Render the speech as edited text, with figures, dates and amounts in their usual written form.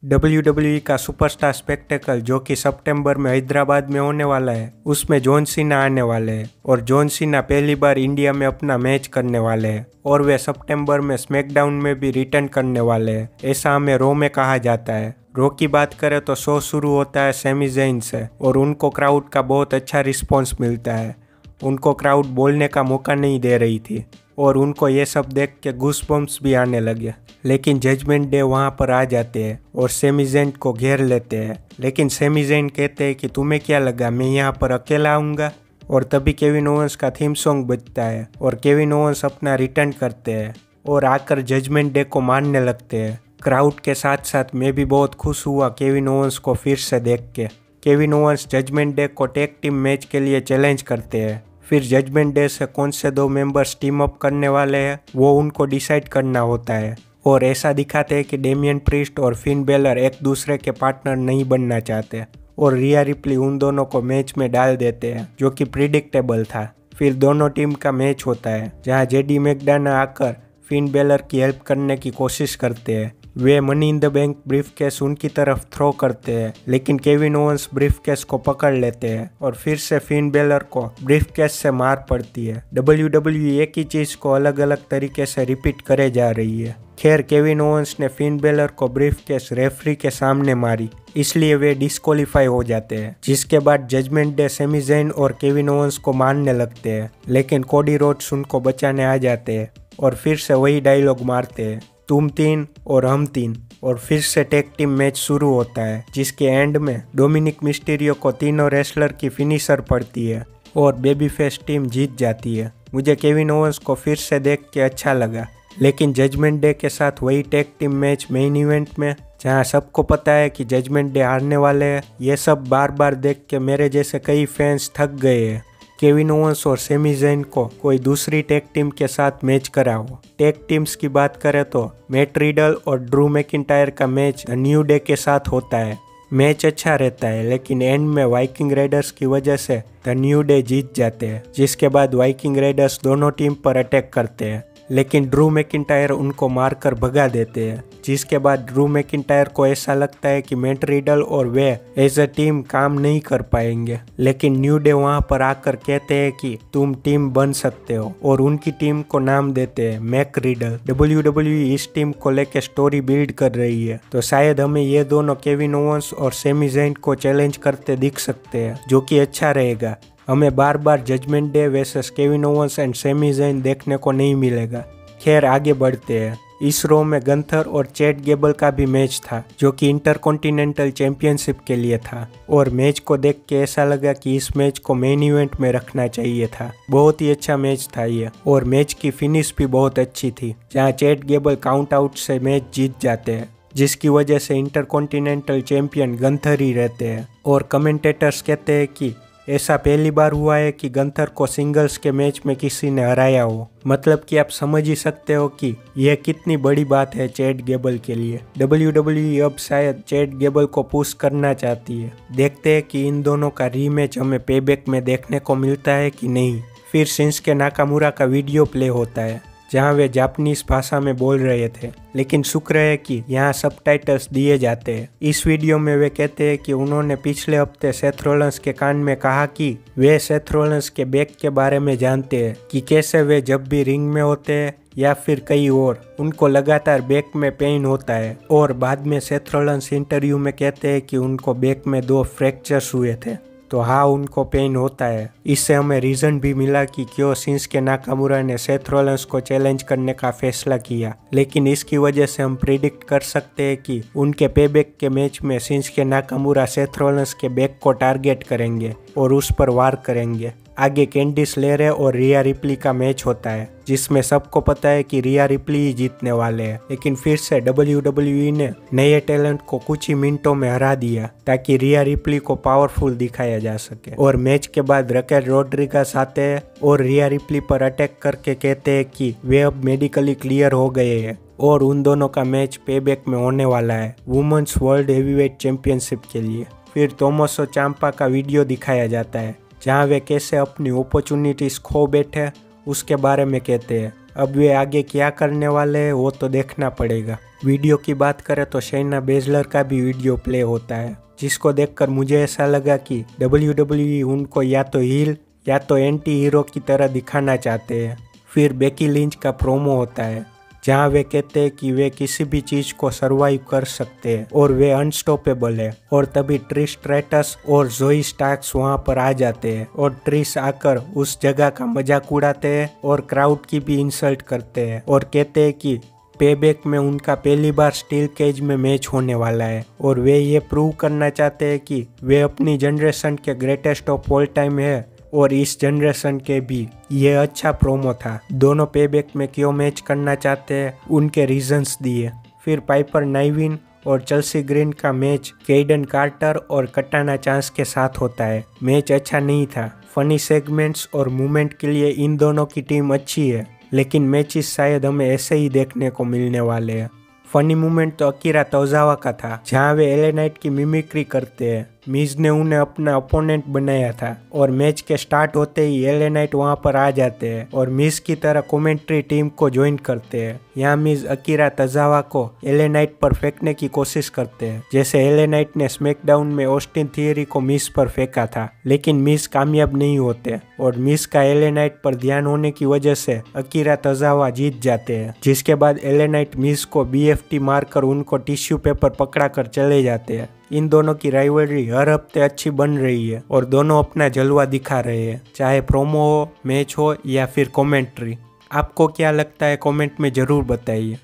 WWE का superstar spectacle जो कि सितंबर में हैदराबाद में होने वाला है, उसमें जॉन सीना आने वाले हैं और जॉन सीना पहली बार इंडिया में अपना मैच करने वाले हैं और वे सितंबर में स्मैकडाउन में भी रिटर्न करने वाले हैं, ऐसा हमें रो में कहा जाता है। रो की बात करें तो शो शुरू होता है सैमी ज़ैन से और उनको क्राउड का बहुत अच्छा रिस्पॉन्स मिलता है। उनको क्राउड बोलने का मौका नहीं दे रही थी और उनको ये सब देख के गूसबम्प्स भी आने लगे। लेकिन जजमेंट डे वहाँ पर आ जाते हैं और सैमी ज़ैन को घेर लेते हैं। लेकिन सैमी ज़ैन कहते हैं कि तुम्हें क्या लगा मैं यहाँ पर अकेला आऊँगा। और तभी केविन ओवेंस का थीम सॉन्ग बजता है और केविन ओवेंस अपना रिटर्न करते हैं और आकर जजमेंट डे को मानने लगते हैं। क्राउड के साथ साथ मैं भी बहुत खुश हुआ केविन ओवेंस को फिर से देख के। केविन ओवेंस जजमेंट डे को टैग टीम मैच के लिए चैलेंज करते हैं। फिर जजमेंट डे से कौन से दो मेंबर्स टीम अप करने वाले हैं वो उनको डिसाइड करना होता है और ऐसा दिखाते हैं कि डेमियन प्रीस्ट और फिन बेलर एक दूसरे के पार्टनर नहीं बनना चाहते और रिया रिप्ली उन दोनों को मैच में डाल देते हैं, जो कि प्रिडिक्टेबल था। फिर दोनों टीम का मैच होता है जहां जेडी मैकडोनाल्ड आकर फिन बेलर की हेल्प करने की कोशिश करते हैं। वे money in the bank briefcase उनकी तरफ थ्रो करते हैं, लेकिन केविन ओवेंस ब्रीफकेस को पकड़ लेते हैं और फिर से फिन बेलर को ब्रीफकेस से मार पड़ती है। WWE एक ही चीज को अलग अलग तरीके से रिपीट करे जा रही है। खैर, केविन ओवेंस ने फिन बेलर को ब्रीफकेस रेफरी के सामने मारी, इसलिए वे डिस्क्वालीफाई हो जाते हैं। जिसके बाद जजमेंट डे सैमी ज़ैन और केविन ओवेंस को मारने लगते हैं, लेकिन कोडी रोड्स उनको बचाने आ जाते हैं और फिर से वही डायलॉग मारते हैं, तुम तीन और हम तीन। और फिर से टैग टीम मैच शुरू होता है, जिसके एंड में डोमिनिक मिस्टीरियो को तीनों रेसलर की फिनिशर पड़ती है और बेबी फेस टीम जीत जाती है। मुझे केविन ओवेंस को फिर से देख के अच्छा लगा, लेकिन जजमेंट डे के साथ वही tag team match main event में, जहां सबको पता है कि जजमेंट डे हारने वाले हैं, ये सब बार बार देख के मेरे जैसे कई फैंस थक गए हैं। केविन ओवेंस और सैमी ज़ैन को कोई दूसरी टैग टीम के साथ मैच कराओ। टैग टीम्स की बात करें तो मैट रिडल और ड्रू मैकिंटायर का मैच द न्यू डे के साथ होता है। मैच अच्छा रहता है, लेकिन एंड में वाइकिंग राइडर्स की वजह से द न्यू डे जीत जाते हैं, जिसके बाद वाइकिंग राइडर्स दोनों टीम पर अटैक करते हैं, लेकिन ड्रू मैकिंटायर उनको मारकर भगा देते हैं। जिसके बाद ड्रू मैकिंटायर को ऐसा लगता है कि मैट रिडल और वे एज अ टीम काम नहीं कर पाएंगे, लेकिन न्यू डे वहां पर आकर कहते हैं कि तुम टीम बन सकते हो और उनकी टीम को नाम देते हैं मैक रिडल। WWE इस टीम को लेकर स्टोरी बिल्ड कर रही है, तो शायद हमें ये दोनों केविन ओवेंस और सैमी ज़ैन को चैलेंज करते दिख सकते हैं, जो कि अच्छा रहेगा। हमें बार बार judgment day versus Kevin Owens and Sami Zayn देखने को नहीं मिलेगा। खैर, आगे बढ़ते हैं। इस रो में गंथर और चैट गेबल का भी मैच था, जो कि इंटरकॉन्टिनेंटल चैंपियनशिप के लिए था और मैच को देख के ऐसा लगा कि इस मैच को मेन इवेंट में रखना चाहिए था। बहुत ही अच्छा मैच था ये और मैच की फिनिश भी बहुत अच्छी थी, जहां चैट गेबल काउंट आउट से मैच जीत जाते हैं, जिसकी वजह से इंटरकॉन्टिनेंटल चैंपियन गंथर ही रहते हैं। और कमेंटेटर्स कहते हैं कि ऐसा पहली बार हुआ है कि गंथर को सिंगल्स के मैच में किसी ने हराया हो। मतलब कि आप समझ ही सकते हो कि यह कितनी बड़ी बात है चैट गेबल के लिए। WWE अब शायद चैट गेबल को पुश करना चाहती है। देखते हैं कि इन दोनों का रीमैच हमें पेबैक में देखने को मिलता है कि नहीं। फिर शिंसुके नाकामुरा का वीडियो प्ले होता है, जहां वे जापानीज भाषा में बोल रहे थे, लेकिन शुक्र है कि यहाँ सबटाइटल्स दिए जाते हैं। इस वीडियो में वे कहते हैं कि उन्होंने पिछले हफ्ते सेथ रोलिंस के कान में कहा कि वे सेथ रोलिंस के बैक के बारे में जानते हैं, कि कैसे वे जब भी रिंग में होते हैं या फिर कहीं और, उनको लगातार बैक में पेन होता है। और बाद में सेथ रोलिंस इंटरव्यू में कहते हैं कि उनको बैक में 2 फ्रैक्चर्स हुए थे, तो हाँ, उनको पेन होता है। इससे हमें रीज़न भी मिला कि क्यों शिंसुके नाकामुरा ने सेथ रोलिंस को चैलेंज करने का फैसला किया। लेकिन इसकी वजह से हम प्रिडिक्ट कर सकते हैं कि उनके पेबैक के मैच में शिंसुके नाकामुरा सेथ रोलिंस के बैक को टारगेट करेंगे और उस पर वार करेंगे। आगे कैंडिस लेरे और रिया रिप्ली का मैच होता है, जिसमें सबको पता है कि रिया रिप्ली ही जीतने वाले हैं, लेकिन फिर से WWE ने नए टैलेंट को कुछ ही मिनटों में हरा दिया ताकि रिया रिप्ली को पावरफुल दिखाया जा सके। और मैच के बाद रकेल रोड्रिगस आते हैं और रिया रिप्ली पर अटैक करके कहते हैं कि वे अब मेडिकली क्लियर हो गए हैं और उन दोनों का मैच पेबैक में होने वाला है वुमेन्स वर्ल्ड हेवीवेट चैंपियनशिप के लिए। फिर तोमोसो चांपा का वीडियो दिखाया जाता है, जहां वे कैसे अपनी अपॉर्चुनिटीज खो बैठे उसके बारे में कहते हैं। अब वे आगे क्या करने वाले हैं वो तो देखना पड़ेगा। वीडियो की बात करें तो शैना बेजलर का भी वीडियो प्ले होता है, जिसको देखकर मुझे ऐसा लगा कि WWE उनको या तो हील या तो एंटी हीरो की तरह दिखाना चाहते हैं। फिर बेकी लिंच का प्रोमो होता है जहाँ वे कहते हैं कि वे किसी भी चीज को सरवाइव कर सकते हैं और वे अनस्टॉपेबल है। और तभी ट्रिश स्ट्रैटस और जोई स्टार्क्स वहाँ पर आ जाते हैं और ट्रिश आकर उस जगह का मजाक उड़ाते हैं और क्राउड की भी इंसल्ट करते हैं और कहते हैं कि पेबैक में उनका पहली बार स्टील केज में मैच होने वाला है और वे ये प्रूव करना चाहते हैं कि वे अपनी जनरेशन के ग्रेटेस्ट ऑफ ऑल टाइम है और इस जनरेशन के भी। ये अच्छा प्रोमो था। दोनों पेबैक में क्यों मैच करना चाहते हैं उनके रीजंस दिए। फिर पाइपर नाइविन और चेल्सी ग्रीन का मैच केडन कार्टर और कटाना चांस के साथ होता है। मैच अच्छा नहीं था। फनी सेगमेंट्स और मूवमेंट के लिए इन दोनों की टीम अच्छी है, लेकिन मैचेस शायद हमें ऐसे ही देखने को मिलने वाले हैं। फनी मूवमेंट तो अकीरा तोजावा का था, जहाँ वे एले नाइट की मिमिक्री करते हैं। मिज ने उन्हें अपना अपोनेंट बनाया था और मैच के स्टार्ट होते ही एले नाइट वहां पर आ जाते हैं और मिज की तरह कमेंट्री टीम को ज्वाइन करते हैं। यहाँ मिज अकीरा तोजावा को एले नाइट पर फेंकने की कोशिश करते हैं, जैसे एले नाइट ने स्मैकडाउन में ऑस्टिन थियरी को मिज पर फेंका था, लेकिन मिज कामयाब नहीं होते और मिज का एले नाइट पर ध्यान होने की वजह से अकीरा तोजावा जीत जाते हैं। जिसके बाद एले नाइट मिज को BFT मारकर उनको टिश्यू पेपर पकड़ा कर चले जाते हैं। इन दोनों की राइवलरी हर हफ्ते अच्छी बन रही है और दोनों अपना जलवा दिखा रहे हैं, चाहे प्रोमो हो, मैच हो या फिर कमेंट्री। आपको क्या लगता है कमेंट में ज़रूर बताइए।